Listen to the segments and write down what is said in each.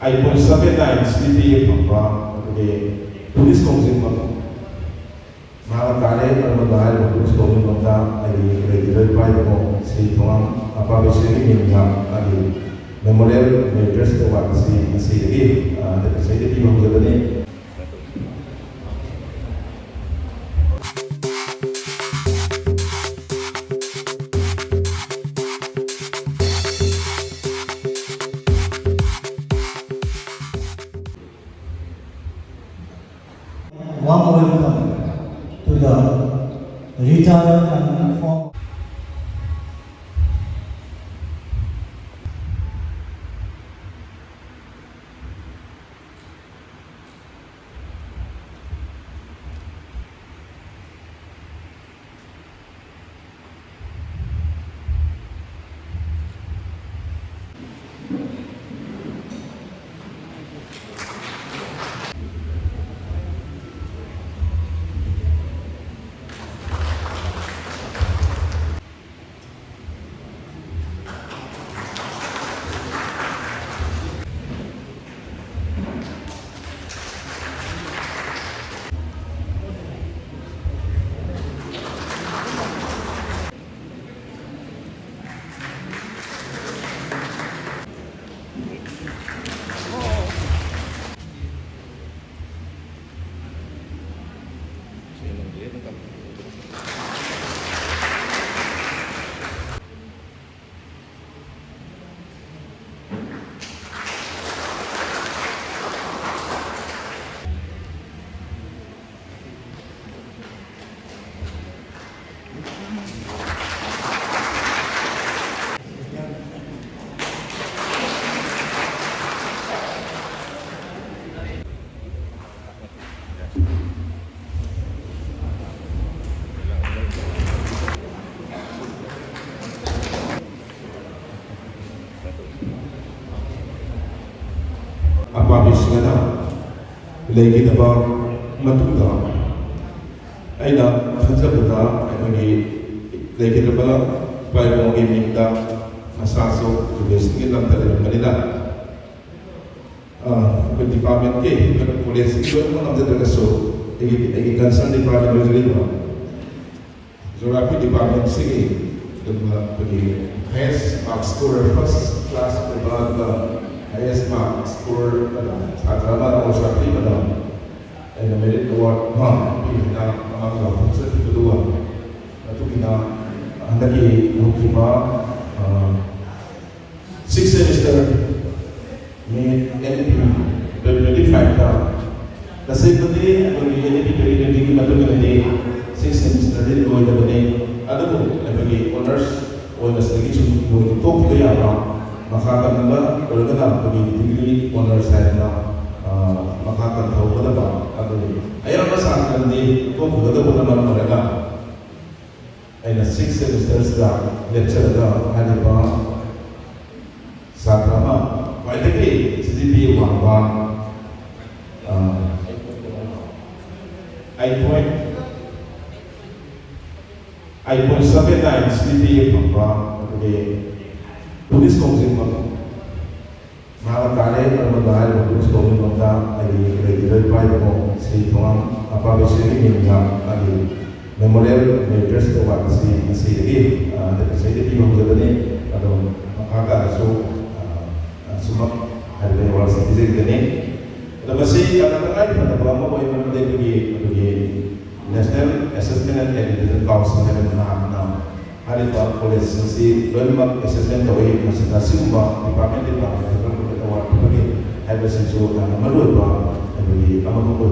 iPhone 7 sleepy papa police council Malakare Permodai police council Mata regular by the Sri Tom Apabishiri Memorial Address to what see the Secretary of the name. Warm welcome to the retired and former Apabishingana Lady about Matuda Aina Hazabuda and Lady Bala by Minda Masaso to the skin of the Manila. The department came, the police, one of the so a concerned department was delivered. So rapid department singing the highest mark scorer first class about the highest mark scorer at Rama was rapid and the merit award among the officers to do under the 6 semester may NP 25 the same day when the NP period 6 semester did go the day other honors or the selection going to talk to the Makatan or the degree honors had Makatan Hawada. I understand the talk to the Buddha and the 6 semesters lecture had Satrama, by the way, CDP 1 iPhone 7 CDP police council Malakare Permodai police council regular by the Sri Tom Apabishiri Memorial Address to what see the Secretary of the name so Sumak had been was visit the name. The Masi Katakai, the Brahma boy, the National Assessment and Education Council, now Haripa Police, see, Burma Assessment away, Simba, Department of the award, had a sense of Maruba, and the Amaku,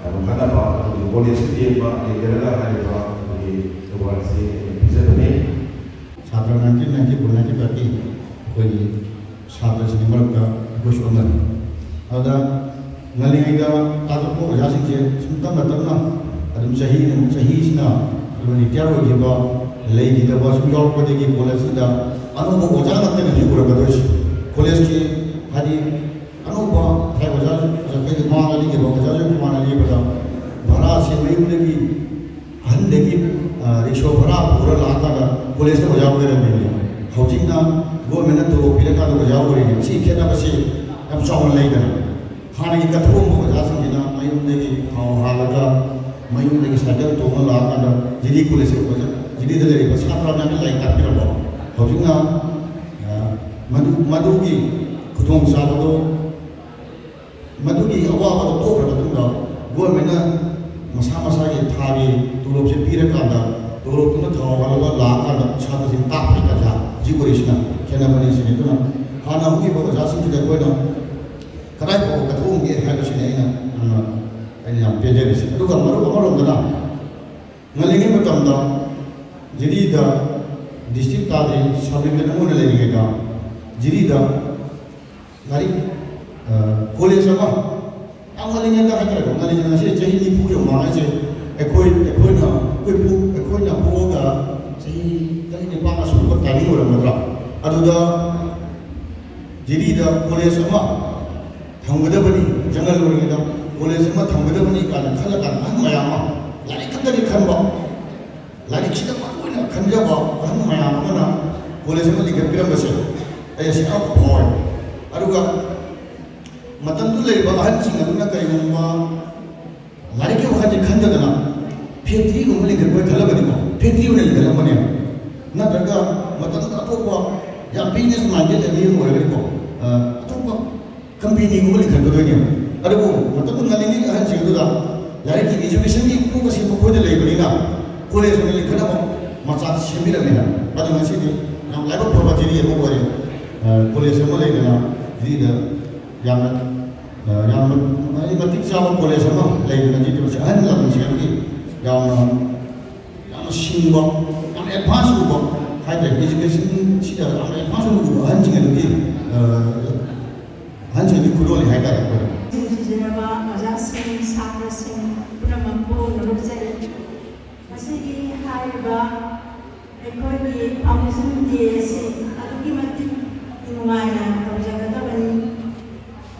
and Kanapa, the police, the Kerala Haripa, the award, the name. Chapter 1990 when Chapter Sinimaka Bush Woman. Other Nalingida, Tatapo, Yasin, Sumtama, Adam Sahi and Sahishna, when he carried him, Lady, there was York for the Polasida, Anubo Ozana and Hiburabadosh, Poleski, Hadi, Anuba, Havajan, Zakati Mali, Bokajan, Manali, Varas, Maybe, Handeki, Rishobara, Pura, Police of Yawar. Hojina, go minute to Pilaka, the Yawari, see Kenabasi, ꯌꯥꯝ ꯆꯥꯎꯅ ꯂꯩꯗꯅ ꯍꯥꯟꯅꯒꯤ ꯀꯠꯊꯣꯛꯑꯝꯕ ꯑꯣꯖꯥꯁꯤꯡꯁꯤꯅ ꯃꯌꯨꯝꯗꯒꯤ ꯊꯥꯎ ꯍꯥꯜꯂꯒ ꯃꯌꯨꯝꯗꯒꯤ cycle ꯇꯣꯡꯉ ꯂꯥꯛꯑꯀꯥꯟꯗ ꯖꯤꯔꯤ college ꯖꯤꯔꯤꯗ ꯂꯩꯔꯤꯕ ꯁꯥꯇ꯭ꯔ ꯃꯌꯥꯝꯅ ꯂꯥꯏꯔꯤꯛ ꯇꯥꯛꯄꯤꯔꯝꯕ ꯍꯧꯖꯤꯛꯅ ꯃꯗꯨꯒꯤ ꯈꯨꯗꯣꯡꯆꯥꯕꯗꯣ ꯃꯗꯨꯒꯤ ꯑꯋꯥꯕꯗꯣ ꯇꯣꯛꯈ꯭ꯔ ꯃꯇꯨꯡꯗ ꯒꯣꯔꯃꯦꯟꯅ ꯃꯁꯥ ꯃꯁꯥꯒꯤ ꯊꯥꯒꯤ ꯇꯣꯂꯣꯞꯁꯦ ꯄꯤꯔꯀꯥꯟꯗ ꯇꯣꯂꯣꯞꯇꯨꯅ ꯊꯥꯎ ꯍꯥꯜꯂꯒ ꯂꯥꯛꯑꯀꯥꯟꯗ ꯁꯥꯇ꯭ꯔꯁꯤꯡ ꯇꯥꯛꯄꯒꯤ ꯇꯥꯟꯖꯥ ꯍꯧꯖꯤꯛ ꯑꯣꯏꯔꯤꯁꯤꯅ ꯈꯦꯠꯅꯕꯅꯤ ꯁꯤꯅꯤ ꯑꯗꯨꯅ ꯍꯥꯟꯅ ꯍꯧꯈꯤꯕ ꯑꯣꯖꯥꯁꯤꯡꯁꯤꯗ ꯑꯩꯈꯣꯏꯅ ꯀꯗꯥꯏ ꯐꯥꯎꯕ ꯀꯠꯊꯣꯛꯑꯝꯒꯦ ꯍꯥꯏꯕꯁꯤꯅꯤ ꯑꯩꯅ ꯌꯥꯝ ꯄꯦꯟꯖꯔꯤꯁꯤ ꯑꯗꯨꯒ ꯃꯔꯨꯞ ꯑꯃꯔꯣꯝꯗꯅ ꯉꯜꯂꯤꯉꯩ ꯃꯇꯝꯗ ꯖꯤꯔꯤꯗ ꯗꯤꯁꯇ꯭ꯔꯤꯛ ꯇꯥꯗ꯭ꯔꯤ ꯁꯕ ꯗꯤꯕꯤꯖꯟ ꯑꯃ ꯑꯣꯏꯅ ꯂꯩꯔꯤꯉꯩꯗ ꯖꯤꯔꯤꯗ ꯂꯥꯏꯔꯤꯛ ꯀꯣꯂꯦꯖ ꯑꯃ ꯌꯥꯝ ꯉꯜꯂꯤꯉꯩꯗ ꯍꯥꯏꯇꯥꯔꯦꯀꯣ ꯉꯜꯂꯤꯉꯩꯗ ꯉꯁꯤ ꯆꯍꯤ 90 ꯌꯧꯕ ꯍꯥꯏꯁꯦ ꯑꯩꯈꯣꯏꯅ ꯄꯣꯛꯑꯒ ꯆꯍꯤ 9 ꯁꯨꯕ ꯇꯥꯏꯃꯤꯡ ꯑꯣꯏꯔꯝꯒꯗ꯭ꯔꯥ ꯑꯗꯨꯗ ꯖꯤꯔꯤꯗ ꯀꯣꯂꯦꯖ ꯑꯃ ꯊꯝꯒꯗꯕꯅꯤ ꯖꯪꯒꯜ ꯑꯣꯏꯔꯤꯉꯩꯗ ꯀꯣꯂꯦꯖ ꯑꯃ ꯊꯝꯒꯗꯕꯅꯤ ꯀꯥꯏꯅ ꯈꯜꯂꯀꯥꯟꯗ ꯑꯍꯟ ꯃꯌꯥꯝ ꯑꯃ ꯂꯥꯏꯔꯤꯛ ꯈꯛꯇꯒꯤ ꯈꯟꯕ ꯂꯥꯏꯔꯤꯛꯁꯤꯗ ꯃꯔꯨꯑꯣꯏꯅ ꯈꯟꯖꯕ ꯑꯍꯟ ꯃꯌꯥꯝ ꯑꯃꯅ ꯀꯣꯂꯦꯖ ꯑꯃ ꯂꯤꯡꯈꯠꯄꯤꯔꯝꯕꯁꯦ ꯑꯩ ꯑꯁꯤ ꯌꯥꯝ ꯐꯥꯎꯋꯦ ꯑꯗꯨꯒ ꯃꯇꯝꯗꯨ ꯂꯩꯔꯤꯕ ꯑꯍꯟꯁꯤꯡ ꯑꯗꯨꯅ ꯀꯔꯤꯒꯨꯝꯕ ꯂꯥꯏꯔꯤꯛꯀꯤ ꯋꯥꯈꯜꯁꯦ ꯈꯟꯗꯗꯅ ꯐꯦꯛꯇ꯭ꯔꯤꯒꯨꯝꯕ ꯂꯤꯡꯈꯠꯄ ꯈꯜꯂꯕꯅꯤꯀꯣ ꯐꯦꯛꯇ꯭ꯔꯤ ꯑꯣꯏꯅ ꯂꯤꯡꯈꯠꯂꯝꯕꯅꯦꯕ ꯅꯠꯇ꯭ꯔꯒ ꯃꯇꯝꯗꯨꯗ ꯑꯇꯣꯞꯄ ꯌꯥꯝ ꯕꯤꯖꯤꯅꯦꯁ ꯃꯥꯏꯟꯗꯦꯠ ꯑꯅꯤ ꯑꯣꯏꯔꯒꯅꯤꯀꯣ ꯑꯇꯣꯞꯄ ꯀꯝꯄꯦꯅꯤꯒꯨꯝꯕ ꯂꯤꯡꯈꯠꯀꯗꯣꯏꯅꯦꯕ ꯑꯗꯨꯕꯨ ꯃꯇꯝꯗꯨ ꯉꯜꯂꯤꯉꯩ ꯑꯍꯟꯁꯤꯡ ꯑꯗꯨꯗ ꯂꯥꯏꯔꯤꯛꯀꯤ ꯏꯖꯨꯀꯦꯁꯟꯒꯤ ꯀꯣꯛꯁꯤ ꯃꯈꯣꯏꯗ ꯂꯩꯕꯅꯤꯅ ꯀꯣꯂꯦꯖ ꯑꯣꯏꯅ ꯂꯤꯡꯈꯠꯅꯕ ꯃꯆꯥꯛ ꯁꯦꯝꯕꯤꯔꯝꯃꯦ ꯑꯗꯨ ꯉꯁꯤꯗꯤ ꯌꯥꯝ ꯂꯥꯏꯕꯛ ꯐꯕ ꯖꯤꯔꯤ ꯑꯃ ꯑꯣꯏꯔꯦ ꯀꯣꯂꯦꯖ ꯑꯃ ꯂꯩꯗꯅ ꯖꯤꯔꯤꯗ ꯌꯥꯝꯅ ꯃꯇꯤꯛ ꯆꯥꯕ ꯀꯣꯂꯦꯖ ꯑꯃ ꯂꯩꯗꯅ ꯖꯤꯔꯤꯗ ꯑꯍꯟ ꯂꯃꯟꯁꯤꯡꯒꯤ ꯌꯥꯝꯅ ꯁꯤꯡꯕ ꯌꯥꯝꯅ ꯑꯦꯗꯚꯥꯟꯁ ꯑꯣꯏꯕ ꯍꯥꯏꯇꯥꯔꯦ ꯏꯖꯨꯀꯦꯁꯟꯁꯤꯗ ꯌꯥꯝꯅ ꯑꯦꯗꯚꯥꯟꯁ ꯑꯣꯏꯕ ꯑꯍꯟꯁꯤꯡꯒꯤ ꯈꯨꯗꯣꯜꯅꯤ ꯍꯥꯏꯇꯥꯔꯦ ꯁꯤꯖꯤꯟꯅꯕ ꯑꯣꯖꯥꯁꯤꯡ ꯁꯥꯇ꯭ꯔꯁꯤꯡ ꯄꯨꯝꯅꯃꯛꯄꯨ ꯅꯣꯛꯆꯔꯤ ꯃꯁꯤꯒꯤ ꯍꯥꯏꯔꯤꯕ ꯑꯩꯈꯣꯏꯒꯤ ꯐꯥꯎꯟꯗꯦꯁꯟ ꯗꯦ ꯑꯁꯤ ꯑꯗꯨꯛꯀꯤ ꯃꯇꯤꯛ ꯅꯨꯡꯉꯥꯏꯅ ꯇꯧꯖꯒꯗꯕꯅꯤ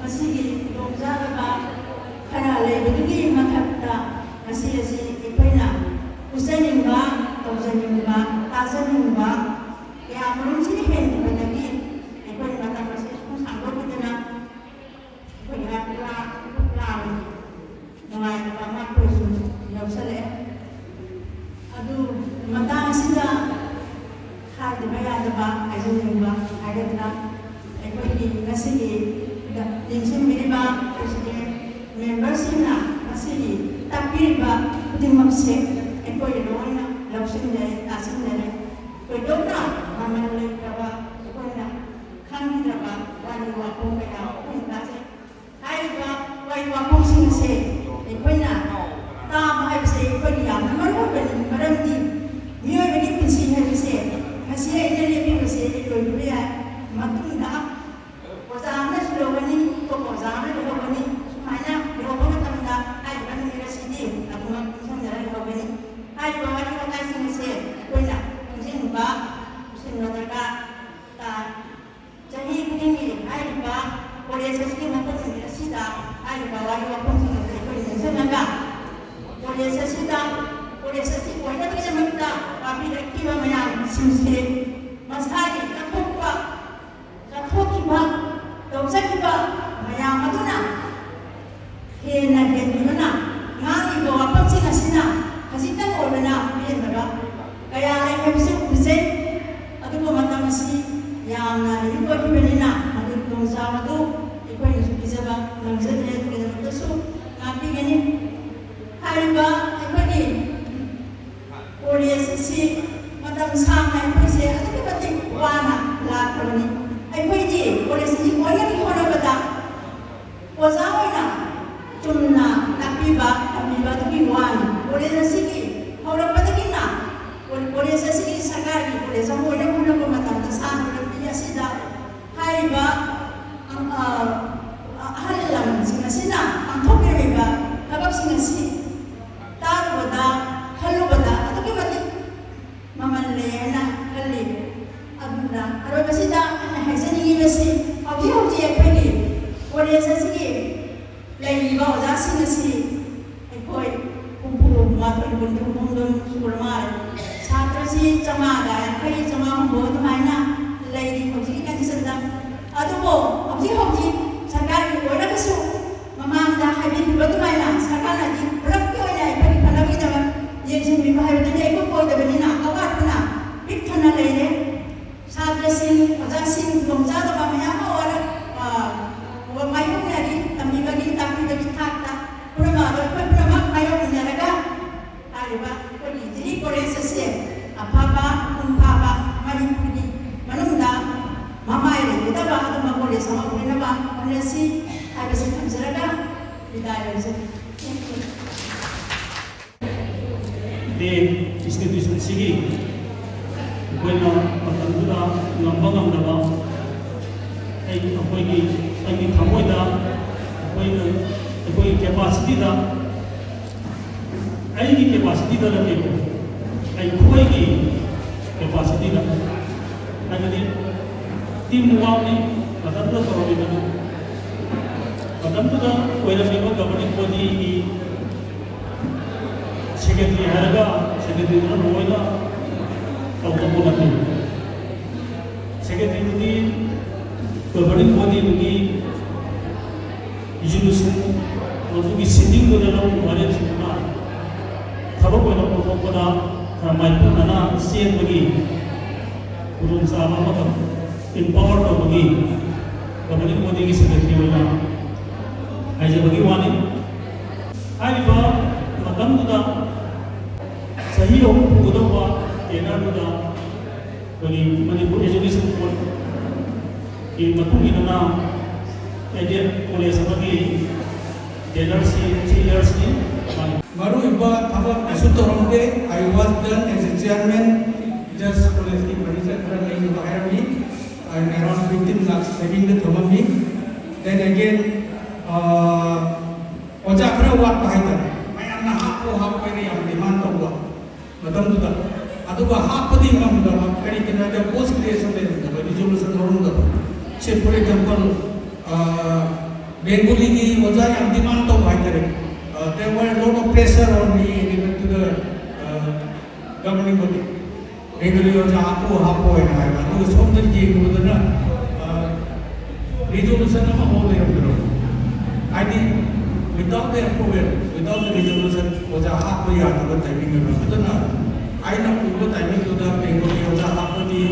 ꯃꯁꯤꯒꯤ ꯈꯨꯗꯣꯡꯆꯥꯗꯕ ꯈꯔ ꯂꯩꯕꯗꯨꯒꯤ ꯃꯊꯛꯇ ꯉꯁꯤ ꯑꯁꯤ ꯑꯩꯈꯣꯏꯅ ꯎꯠꯆꯅꯤꯡꯕ ꯇꯧꯖꯅꯤꯡꯕ ꯇꯥꯖꯅꯤꯡꯕ ꯀꯌꯥꯃꯔꯨꯝꯁꯤꯅ ꯍꯦꯟꯈꯤꯕꯗꯒꯤ ꯑꯩꯈꯣꯏ ꯃꯇꯝ ꯑꯁꯤ ꯁꯨꯝ ꯁꯥꯡꯗꯣꯛꯈꯤꯗꯅ ꯅꯨꯡꯉꯥꯏꯇꯕ ꯑꯃ ꯑꯩꯈꯣꯏꯁꯨ ꯌꯥꯎꯁꯜꯂꯛꯑꯦ ꯑꯗꯨ ꯃꯇꯥꯡ ꯑꯁꯤꯗ ꯍꯥꯏꯗꯕ ꯌꯥꯗꯕ ꯍꯥꯏꯖꯅꯤꯡꯕ ꯍꯥꯏꯒꯗ꯭ꯔꯥ ꯑꯩꯈꯣꯏꯒꯤ ꯉꯁꯤꯒꯤ ꯌꯦꯡꯁꯤꯟꯕꯤꯔꯤꯕ ꯄ꯭ꯔꯦꯁꯤꯗꯦꯟ ꯃꯦꯝꯕꯔꯁꯤꯡꯅ ꯉꯁꯤꯒꯤ ꯇꯥꯛꯄꯤꯔꯤꯕ ꯈꯨꯗꯤꯡꯃꯛꯁꯦ ꯑꯩꯈꯣꯏ ꯂꯣꯏꯅ ꯂꯧꯁꯤꯟꯖꯔꯦ ꯇꯥꯁꯤꯟꯖꯔꯦ ꯊꯣꯏꯗꯣꯛꯅ ꯃꯃꯜ ꯂꯩꯇ꯭ꯔꯕ ꯑꯩꯈꯣꯏꯅ ꯈꯪꯗ꯭ꯔꯕ ꯋꯥꯔꯤ ꯋꯥꯈꯣꯡ ꯀꯌꯥ ꯑꯩꯈꯣꯏꯅ ꯇꯥꯖꯩ ꯍꯥꯏꯔꯤꯕ ꯋꯥꯔꯤ ꯋꯥꯈꯣꯡꯁꯤꯡ ꯑꯁꯦ ꯑꯩꯈꯣꯏꯅ ꯇꯥꯕ ꯍꯥꯏꯕꯁꯦ ꯑꯩꯈꯣꯏꯒꯤ ꯌꯥꯝꯅ ꯃꯔꯨꯑꯣꯏꯕꯅꯤ ꯃꯔꯝꯗꯤ ꯃꯤꯑꯣꯏꯕꯒꯤ ꯄꯨꯟꯁꯤ ꯍꯥꯏꯕꯁꯦ ꯉꯁꯤ ꯑꯩꯅ ꯂꯦꯞꯄꯤꯕꯁꯦ ꯂꯣꯏꯕ ꯌꯥꯏ ꯃꯇꯨꯡꯗ ꯑꯣꯖꯥ ꯑꯃꯅꯁꯨ ꯂꯧꯒꯅꯤ ꯑꯇꯣꯞꯄ ꯑꯣꯖꯥ ꯑꯃꯅ ꯂꯧꯒꯅꯤ ꯁꯨꯃꯥꯏꯅ ꯂꯧꯕ ꯃꯇꯝꯗ ꯍꯥꯏꯔꯤꯕ ꯅꯨꯃꯤꯠ ꯑꯁꯤꯗꯤ ꯑꯗꯨꯃꯛ ꯈꯪꯖꯔ ꯂꯧꯒꯅꯤ ꯍꯥꯏꯔꯤꯕ ꯋꯥꯔꯤ ꯋꯥꯇꯥꯏꯁꯤꯡ ꯑꯁꯦ ꯑꯩꯈꯣꯏꯅ ꯈꯪꯖꯤꯟꯕ ꯎꯁꯤꯟꯕ ꯗꯔꯀꯥꯔ ꯇꯥꯏ ꯆꯍꯤ ꯈꯨꯗꯤꯡꯒꯤ ꯍꯥꯏꯔꯤꯕ ꯀꯣꯂꯦꯖ ꯑꯁꯤꯒꯤ ꯃꯐꯝ ꯅꯨꯃꯤꯠ ꯑꯁꯤꯗ ꯍꯥꯏꯔꯤꯕ ꯋꯥꯔꯤ ꯋꯥꯐꯝꯁꯤꯡ ꯑꯁꯤ ꯑꯩꯈꯣꯏ ꯅꯤꯡꯁꯤꯡꯉꯒ ꯀꯣꯂꯦꯖ ꯑꯁꯤ ꯑꯣꯏꯅꯕꯒꯤꯗꯃꯛꯇ ꯄꯥꯕꯤꯔꯛꯈꯤꯕ ꯃꯌꯥꯝꯁꯤꯡꯁꯦ ꯃꯁꯥꯒꯤ ꯀꯠꯊꯣꯛꯈꯤꯕ ꯇꯧꯖꯈꯤꯕ ꯃꯌꯥꯝ ꯑꯗꯨꯅ ꯍꯦꯟꯅ ꯍꯦꯟꯕꯤꯕꯅ ꯉꯥꯡꯂꯤꯕ ꯋꯥꯐꯝꯁꯤꯡ ꯑꯁꯤꯅ ꯈꯖꯤꯛꯇꯪ ꯑꯣꯏꯕꯅ ꯄꯦꯟꯗꯕ ꯀꯌꯥ ꯂꯩ ꯍꯥꯏꯕꯁꯨ ꯎꯖꯩ ꯑꯗꯨꯕꯨ ꯃꯇꯝ ꯑꯁꯤ ꯌꯥꯝꯅ ꯂꯤꯃꯤꯠ ꯑꯣꯏꯈꯤꯕꯅꯤꯅ ꯃꯗꯨ ꯈꯨꯗꯣꯡꯆꯥꯕꯗꯨ ꯑꯩꯈꯣꯏꯅꯁꯨ ꯄꯤꯖꯕ ꯉꯝꯖꯗ꯭ꯔꯦ ꯑꯗꯨꯒꯤꯗꯃꯛꯇꯁꯨ ꯉꯥꯛꯄꯤꯒꯅꯤ ꯍꯥꯏꯔꯤꯕ ꯑꯩꯈꯣꯏꯒꯤ ꯀꯣꯂꯦꯖ ꯑꯁꯤ ꯃꯇꯝ ꯁꯥꯡꯅ ꯑꯩꯈꯣꯏꯁꯦ ꯑꯗꯨꯛꯀꯤ ꯃꯇꯤꯛ ꯋꯥꯅ ꯂꯥꯛꯈ꯭ꯔꯕꯅꯤ ꯑꯩꯈꯣꯏꯗꯤ ꯀꯣꯂꯦꯖ ꯑꯁꯤ ꯑꯣꯏꯅꯕꯒꯤ ꯍꯣꯠꯅꯕꯗ ꯑꯣꯖꯥ ꯑꯣꯏꯅ ꯆꯨꯝꯅ ꯇꯥꯛꯄꯤꯕ ꯇꯝꯕꯤꯕ ꯑꯗꯨꯒꯤ ꯋꯥꯅꯤ ꯀꯣꯂꯦꯖ ꯑꯁꯤꯒꯤ ꯍꯧꯔꯛꯄꯗꯒꯤꯅ ꯀꯣꯂꯦꯖ ꯑꯁꯤꯒꯤ ꯁꯔꯀꯥꯔꯒꯤ ꯀꯣꯂꯦꯖ ꯑꯃ ꯑꯣꯏꯅꯕ ꯍꯣꯠꯅꯕ ꯃꯇꯝꯗ ꯁꯥꯡꯅ ꯂꯝꯕꯤ ꯑꯁꯤꯗ ꯍꯥꯏꯔꯤꯕ ꯑꯍꯜ ꯂꯃꯟꯁꯤꯡ ꯑꯁꯤꯅ ꯄꯥꯡꯊꯣꯛꯄꯤꯔꯤꯕ ꯊꯕꯛꯁꯤꯡ ꯑꯁꯤ ꯇꯥꯔꯨꯕꯗ ꯈꯜꯂꯨꯕꯗ ꯑꯗꯨꯛꯀꯤ ꯃꯇꯤꯛ ꯃꯃꯜ ꯂꯩ ꯍꯥꯏꯅ ꯈꯜꯂꯤ ꯑꯗꯨꯅ ꯑꯔꯣꯏꯕꯁꯤꯗ ꯑꯩꯅ ꯍꯥꯏꯖꯅꯤꯡꯉꯤꯕꯁꯤ ꯍꯧꯖꯤꯛ ꯍꯧꯖꯤꯛ ꯑꯩꯈꯣꯏꯒꯤ ꯀꯣꯂꯦꯖ ꯑꯁꯤꯒꯤ ꯂꯩꯔꯤꯕ ꯑꯣꯖꯥꯁꯤꯡ ꯑꯁꯤ ꯑꯩꯈꯣꯏ 64 ꯁꯨꯔ ꯃꯥꯜꯂꯦ ꯁꯥꯇ꯭ꯔꯁꯤ 550 ꯑꯗꯨꯃꯥꯏꯅ ꯂꯩꯔꯤ ꯍꯧꯖꯤꯛꯀꯤ ꯀꯟꯗꯤꯁꯟꯗ ꯑꯗꯨꯕꯨ ꯍꯧꯖꯤꯛ ꯂꯦꯞꯇꯅ ꯂꯩꯔꯦ ꯁꯥꯇ꯭ꯔꯁꯤꯡ ꯑꯣꯖꯥꯁꯤꯡ ꯈꯨꯗꯣꯡꯆꯥꯗꯕ ꯃꯌꯥꯝ ꯑꯃ ꯃꯥꯌꯣꯛꯅꯔꯤ ꯇꯝꯕꯤꯕꯒꯤ ꯇꯥꯛꯄꯤꯕꯒꯤ ꯊꯥꯛꯇ ꯄꯨꯝꯅꯃꯛ ꯑꯩꯈꯣꯏ ꯄꯨꯝꯅꯃꯛ ꯃꯥꯌꯣꯛꯅꯔꯒ ꯍꯥꯏꯔꯤꯕ ꯑꯩꯈꯣꯏꯒꯤ ꯖꯤꯔꯤ ꯀꯣꯂꯦꯖ ꯑꯁꯤ ꯑꯐꯕ ꯃꯄꯨꯡ ꯐꯥꯕ ꯃꯅꯤꯄꯨꯔꯒꯤ ꯃꯅꯨꯡꯗ ꯃꯃꯥꯏ ꯂꯩꯒꯗꯕ ꯑꯗꯨꯝꯕ ꯀꯣꯂꯦꯖ ꯑꯃ ꯑꯣꯏꯅꯕ ꯍꯣꯠꯅꯁꯤ ꯍꯥꯏꯕꯁꯤ ꯊꯝꯖꯔꯒ विदाय दे इंस्टीट्यूशन सिगी कोइना मतंदुदा ngamba ngamdaba ai thamoida koi capacity da ai ki capacity da la ko ai koi ki capacity da agadi team nuwani matanda torodi da matanda koina me governing body ki secretary haraga secretary na roida tawko na ni secretary ni governing body ni resolution to be sitting ko na lang wale chuna thabo ko na ko na mai ko na sen bagi urun sa ma ma empower to bagi governing body ki secretary na ai je bagi wani ai ba matam da सही हो उदोबा एनाडुदा बनी Manipur education board की मतुगिना agent college अमगी जेनरसी 3 years ni Maru iba thaba asutorongde I was done as a chairman just college ki president running to hire me and around 15 lakhs saving the thamami then again oja khara wat bahida mayam na hap ko ni am demand to wa मतंदुदा अदुगा हापदी नमदबा करी किनारे post creation दे दबा resolution होरुंदबा से for example Bengali की वजह याम demand तो भाई करे there were a lot of pressure on me even to the governing body Bengali वजह आपको हापो है ना अदुगा सोमदर जी गुदना रिजोल्यूशन नम हो दे हमरो I mean without the approval without the resolution वजह हापो या तो टाइमिंग में अदुना आइना पूर्व टाइमिंग तो दा बेंगोली वजह हापदी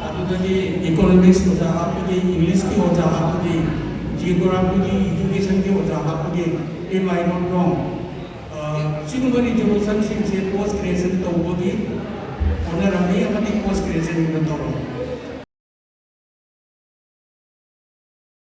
अदुदगी इकोनॉमिक्स वजह हापदी इंग्लिश की वजह हापदी जियोग्राफी की एजुकेशन की वजह हापदी am I not wrong सिगुम्बा resolution सिंसे पोस्ट क्रिएशन तो बोदी ऑनर अमी अमदी पोस्ट क्रिएशन में तो